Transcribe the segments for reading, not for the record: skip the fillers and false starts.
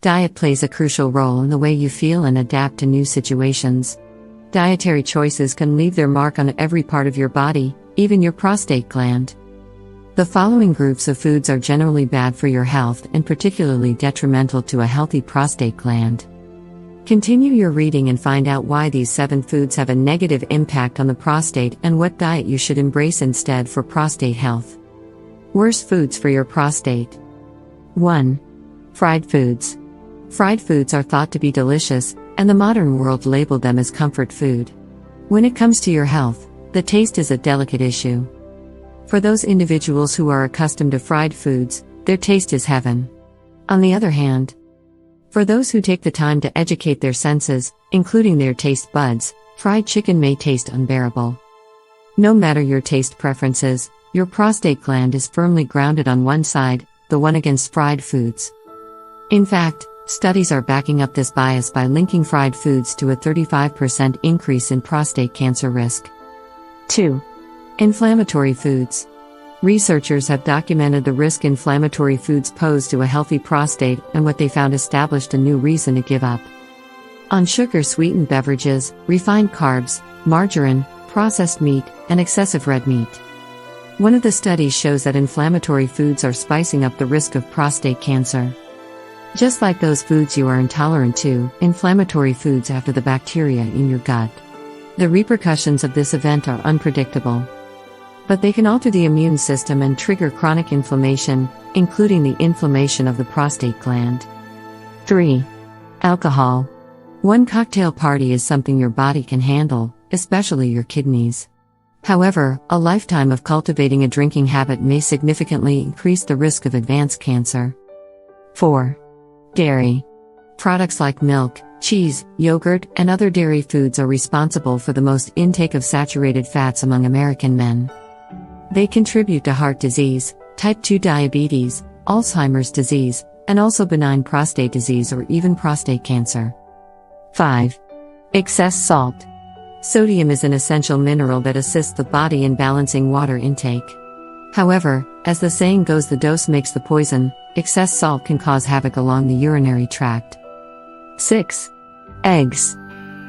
Diet plays a crucial role in the way you feel and adapt to new situations. Dietary choices can leave their mark on every part of your body, even your prostate gland. The following groups of foods are generally bad for your health and particularly detrimental to a healthy prostate gland. Continue your reading and find out why these 7 foods have a negative impact on the prostate and what diet you should embrace instead for prostate health. Worst foods for your prostate. 1. Fried foods. Fried foods are thought to be delicious, and the modern world labeled them as comfort food. When it comes to your health, the taste is a delicate issue. For those individuals who are accustomed to fried foods, their taste is heaven. On the other hand, for those who take the time to educate their senses, including their taste buds, fried chicken may taste unbearable. No matter your taste preferences, your prostate gland is firmly grounded on one side, the one against fried foods. In fact, studies are backing up this bias by linking fried foods to a 35% increase in prostate cancer risk. 2. Inflammatory foods. Researchers have documented the risk inflammatory foods pose to a healthy prostate, and what they found established a new reason to give up on sugar-sweetened beverages, refined carbs, margarine, processed meat, and excessive red meat. One of the studies shows that inflammatory foods are spicing up the risk of prostate cancer. Just like those foods you are intolerant to, inflammatory foods after the bacteria in your gut. The repercussions of this event are unpredictable, but they can alter the immune system and trigger chronic inflammation, including the inflammation of the prostate gland. 3. Alcohol. One cocktail party is something your body can handle, especially your kidneys. However, a lifetime of cultivating a drinking habit may significantly increase the risk of advanced cancer. 4. Dairy. Products like milk, cheese, yogurt, and other dairy foods are responsible for the most intake of saturated fats among American men. They contribute to heart disease, type 2 diabetes, Alzheimer's disease, and also benign prostate disease or even prostate cancer. 5. Excess salt. Sodium is an essential mineral that assists the body in balancing water intake. However, as the saying goes, the dose makes the poison. Excess salt can cause havoc along the urinary tract. 6. Eggs.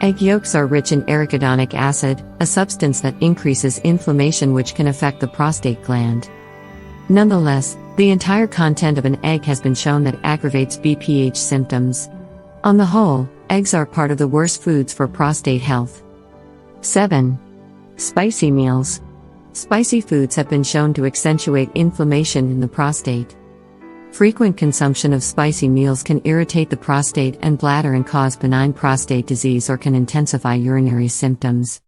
Egg yolks are rich in arachidonic acid, a substance that increases inflammation which can affect the prostate gland. Nonetheless, the entire content of an egg has been shown that aggravates BPH symptoms. On the whole, eggs are part of the worst foods for prostate health. 7. Spicy meals. Spicy foods have been shown to accentuate inflammation in the prostate. Frequent consumption of spicy meals can irritate the prostate and bladder and cause benign prostate disease or can intensify urinary symptoms.